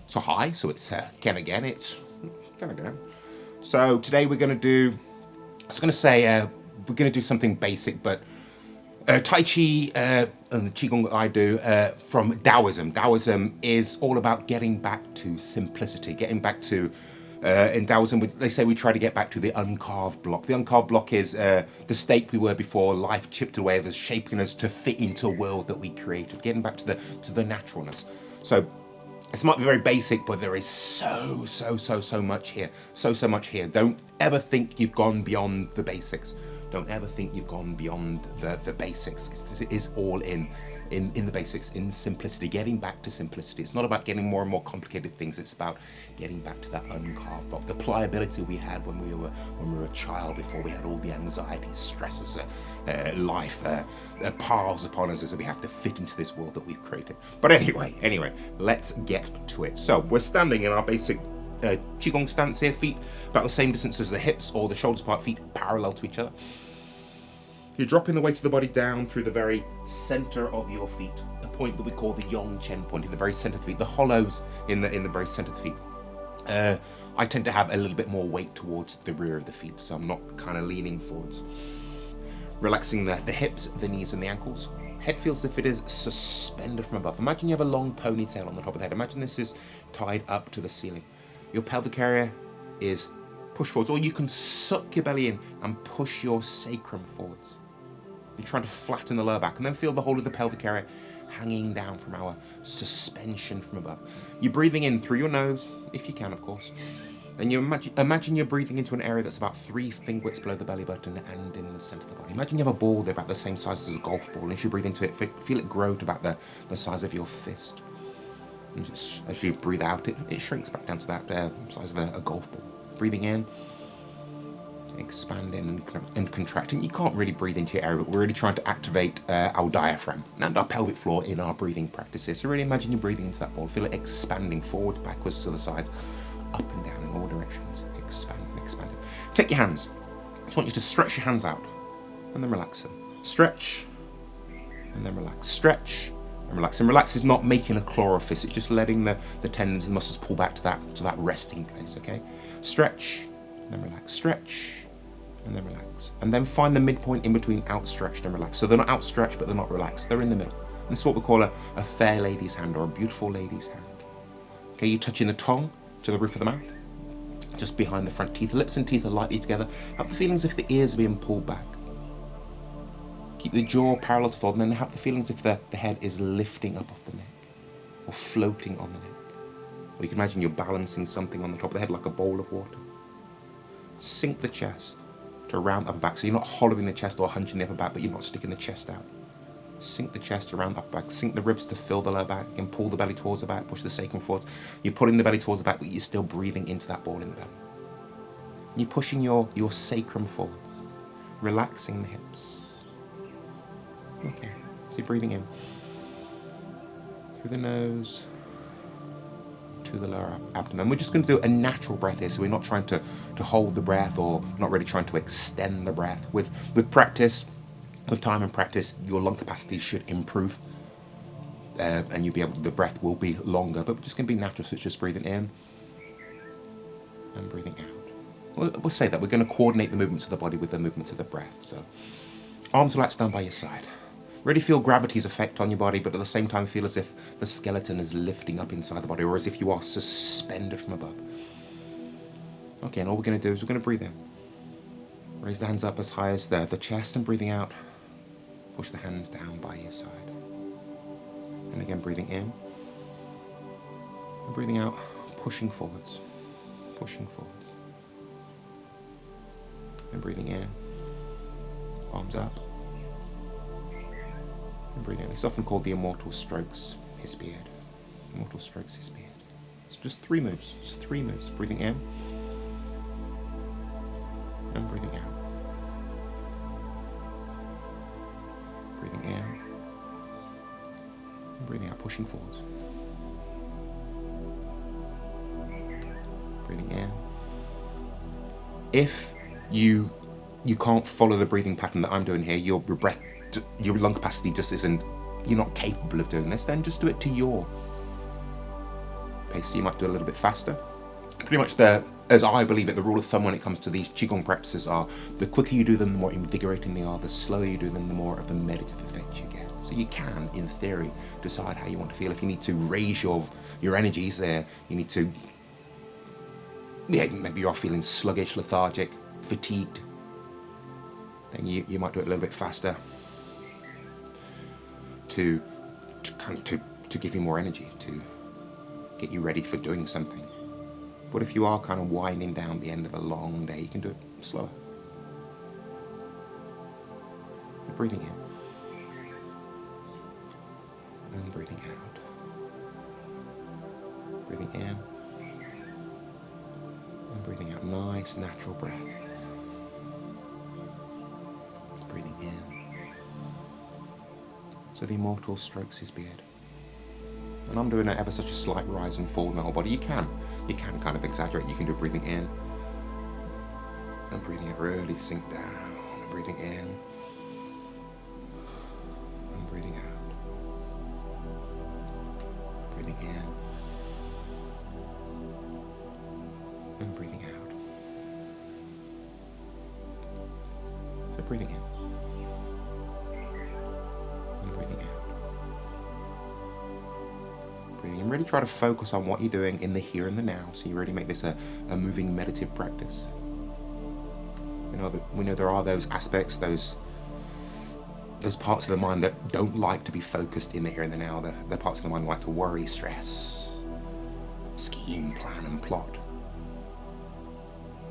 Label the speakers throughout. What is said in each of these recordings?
Speaker 1: So hi, so it's Ken again. It's Ken again. So today we're going to do, I was going to say, we're going to do something basic, but Tai Chi and the Qigong that I do from Taoism. Taoism is all about getting back to simplicity, getting back to, in Taoism, they say we try to get back to the uncarved block. The uncarved block is the state we were before life chipped away of us, shaping us to fit into a world that we created, getting back to the naturalness. So this might be very basic, but there is so much here. So much here. Don't ever think you've gone beyond the basics. Don't ever think you've gone beyond the basics. It is all in the basics, in simplicity, getting back to simplicity. It's not about getting more and more complicated things. It's about getting back to that uncarved block, the pliability we had when we were a child, before we had all the anxieties, stresses, life piles upon us as we have to fit into this world that we've created. But anyway, let's get to it. So we're standing in our basic Qigong stance here, feet about the same distance as the hips or the shoulders apart, feet parallel to each other. You're dropping the weight of the body down through the very center of your feet, a point that we call the Yong Chen point, in the very center of the feet, the hollows in the very center of the feet. I tend to have a little bit more weight towards the rear of the feet, so I'm not kind of leaning forwards. Relaxing the hips, the knees and the ankles. Head feels as if it is suspended from above. Imagine you have a long ponytail on the top of the head. Imagine this is tied up to the ceiling. Your pelvic area is pushed forwards, or you can suck your belly in and push your sacrum forwards. You're trying to flatten the lower back, and then feel the whole of the pelvic area hanging down from our suspension from above. You're breathing in through your nose, if you can, of course. And you imagine you're breathing into an area that's about 3 finger widths below the belly button and in the center of the body. Imagine you have a ball there about the same size as a golf ball, and as you breathe into it, feel it grow to about the size of your fist. And as you breathe out, it shrinks back down to that size of a golf ball. Breathing in, expanding and contracting. You can't really breathe into your area, but we're really trying to activate our diaphragm and our pelvic floor in our breathing practices. So really imagine you're breathing into that ball. Feel it expanding forward, backwards, to the sides, up and down in all directions. Expanding. Take your hands. I just want you to stretch your hands out and then relax them. Stretch and then relax. Stretch and relax. And relax is not making a chlorophyst. It's just letting the tendons and muscles pull back to that resting place. Okay. Stretch and then relax. Stretch and then relax. And then find the midpoint in between outstretched and relaxed. So they're not outstretched, but they're not relaxed. They're in the middle. And this is what we call a fair lady's hand, or a beautiful lady's hand. Okay, you're touching the tongue to the roof of the mouth, just behind the front teeth. Lips and teeth are lightly together. Have the feelings if the ears are being pulled back. Keep the jaw parallel to the fold, and then have the feelings if the head is lifting up off the neck, or floating on the neck. Or you can imagine you're balancing something on the top of the head like a bowl of water. Sink the chest to round the upper back, so you're not hollowing the chest or hunching the upper back, but you're not sticking the chest out. Sink the chest around the upper back, sink the ribs to fill the lower back, and pull the belly towards the back, push the sacrum forwards. You're pulling the belly towards the back, but you're still breathing into that ball in the belly. You're pushing your sacrum forwards, relaxing the hips. Okay, so you're breathing in through the nose to the lower abdomen. We're just going to do a natural breath here, so we're not trying to hold the breath, or not really trying to extend the breath. With practice, with time and practice, your lung capacity should improve, and you'll be able. The breath will be longer, but we're just going to be natural. So it's just breathing in and breathing out. We'll say that we're going to coordinate the movements of the body with the movements of the breath. So arms relaxed down by your side. Really feel gravity's effect on your body, but at the same time feel as if the skeleton is lifting up inside the body, or as if you are suspended from above. Okay, and all we're going to do is we're going to breathe in. Raise the hands up as high as the chest, and breathing out, push the hands down by your side. And again, breathing in, and breathing out, pushing forwards. And breathing in, arms up. And breathing out. It's often called the immortal strokes, his beard. Immortal strokes, his beard. So just 3 moves. Breathing in and breathing out. Breathing in and breathing out, pushing forwards. Breathing in. If you can't follow the breathing pattern that I'm doing here, your breath, your lung capacity just isn't, you're not capable of doing this, then just do it to your pace. So you might do a little bit faster. Pretty much as I believe it, the rule of thumb when it comes to these Qigong practices are the quicker you do them, the more invigorating they are. The slower you do them, the more of the meditative effect you get. So you can, in theory, decide how you want to feel. If you need to raise your energies there, you need to, maybe you're feeling sluggish, lethargic, fatigued, then you might do it a little bit faster to give you more energy, to get you ready for doing something. But if you are kind of winding down the end of a long day, you can do it slower. Breathing in and breathing out. Breathing in and breathing out. Nice natural breath. Breathing in. So the immortal strokes his beard. And I'm doing ever such a slight rise and fall in the whole body. You can kind of exaggerate. You can do breathing in and breathing out, really sink down, and breathing in and breathing out, breathing in and breathing out. So breathing in and breathing out. Breathing and really try to focus on what you're doing in the here and the now. So you really make this a moving meditative practice. We know there are those aspects, those parts of the mind that don't like to be focused in the here and the now. The parts of the mind that like to worry, stress, scheme, plan and plot.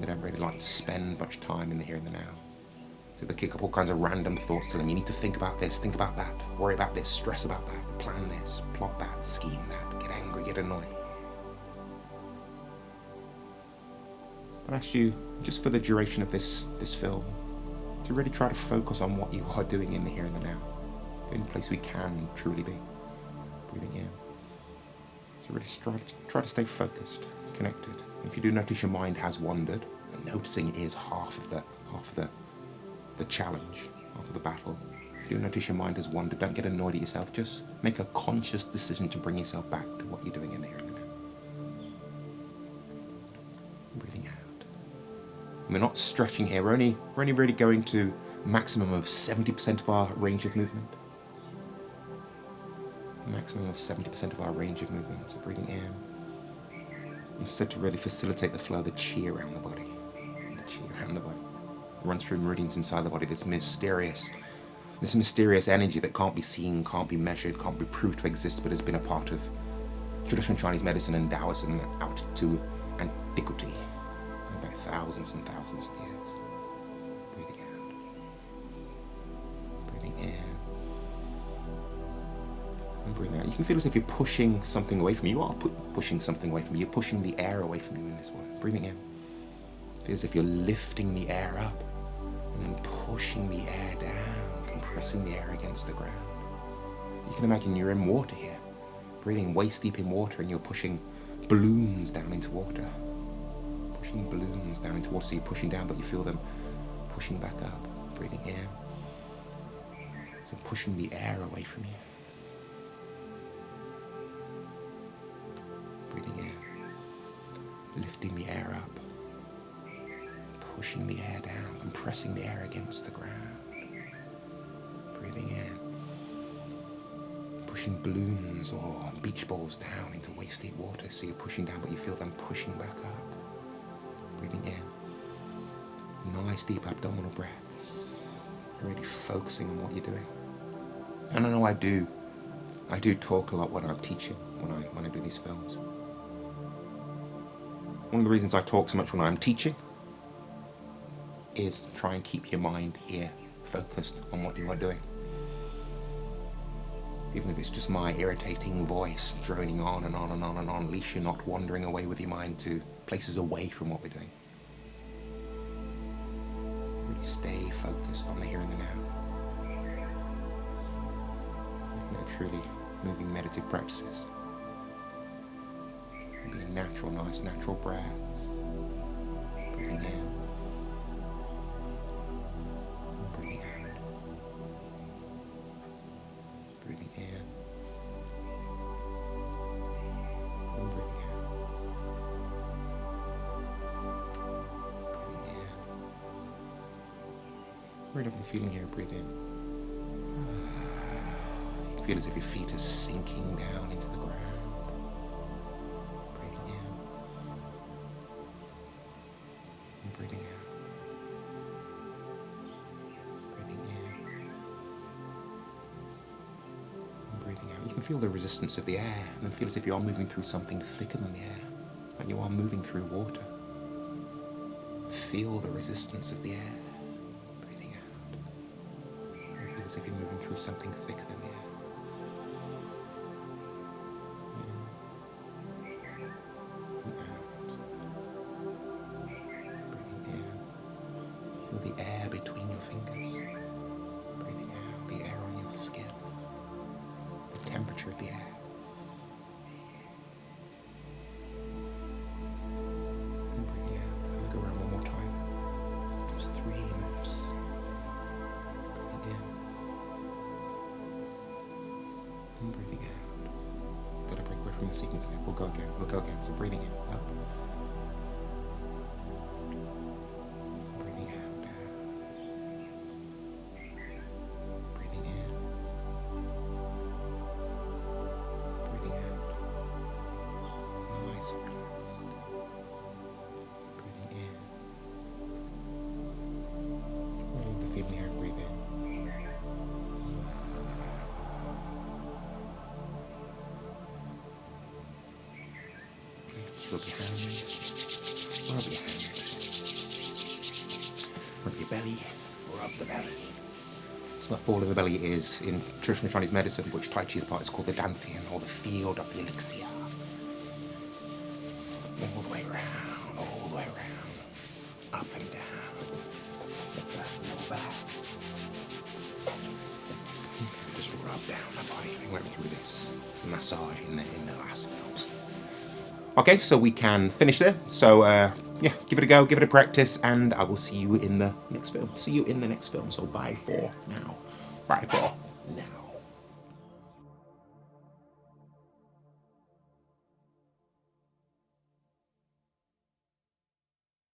Speaker 1: They don't really like to spend much time in the here and the now. So they kick up all kinds of random thoughts to them. You need to think about this, think about that, worry about this, stress about that, plan this, plot that, scheme that, get angry, get annoyed. But I ask you, just for the duration of this film, to really try to focus on what you are doing in the here and the now. The only place we can truly be. Breathing in. So really try to stay focused, connected. If you do notice your mind has wandered, and noticing is half of the challenge, half of the battle. If you do notice your mind has wandered, don't get annoyed at yourself. Just make a conscious decision to bring yourself back to what you're doing in the here and the now. Breathing out. We're not stretching here. We're only really going to maximum of 70% of our range of movement. Maximum of 70% of our range of movement. So breathing in. It's said to really facilitate the flow of the chi around the body. The chi around the body. It runs through meridians inside the body. This mysterious energy that can't be seen, can't be measured, can't be proved to exist, but has been a part of traditional Chinese medicine and Taoism out to antiquity. Back thousands and thousands of years. Breathing out. Breathing in. And breathing out. You can feel as if you're pushing something away from you. You are pushing something away from you. You're pushing the air away from you in this way. Breathing in. Feel as if you're lifting the air up and then pushing the air down, compressing the air against the ground. You can imagine you're in water here. Breathing waist deep in water and you're pushing balloons down into water. Pushing balloons down into water, so you're pushing down, but you feel them pushing back up. Breathing in. So pushing the air away from you. Breathing in. Lifting the air up. Pushing the air down, compressing the air against the ground. Breathing in. Pushing balloons or beach balls down into waist deep water, so you're pushing down, but you feel them pushing back up. Breathing in. Nice deep abdominal breaths. Really focusing on what you're doing. And I know I do talk a lot when I'm teaching, when I do these films. One of the reasons I talk so much when I'm teaching is to try and keep your mind here, focused on what you are doing. Even if it's just my irritating voice droning on and on and on and on, at least you're not wandering away with your mind to places away from what we're doing. Really stay focused on the here and the now. Looking at truly moving meditative practices. Being natural, nice natural breaths. Breathing in. And breathing out. Breathing in. And breathing out. Really lovely feeling here. Breathe in. You can feel as if your feet are sinking down into the ground. Breathing in. And breathing out. Breathing in. And breathing out. You can feel the resistance of the air, and then feel as if you are moving through something thicker than the air. And you are moving through water. Feel the resistance of the air. Breathing out. And feel as if you're moving through something thicker than the air. And out. Breathing in. Feel the air between your fingers. Breathing out. The air on your skin. The temperature of the air. Breathing out. Did I break away from the sequence there? We'll go again. So breathing in. Up. Breathing out. Down. Breathing in. Breathing out. Nice and relaxed. Breathing in. Really the feeling here. Breathe in. Rub your hands, rub your hands, rub your belly, rub the belly. It's not all of the belly is in traditional Chinese medicine, which Tai Chi is part, it's called the dantian, or the field of the elixir. All the way around, up and down, lower back. Okay, just rub down the body. We went through this massage in the last films. Okay, so we can finish there. So, yeah, give it a go, give it a practice, and I will see you in the next film. So bye for now. Bye for.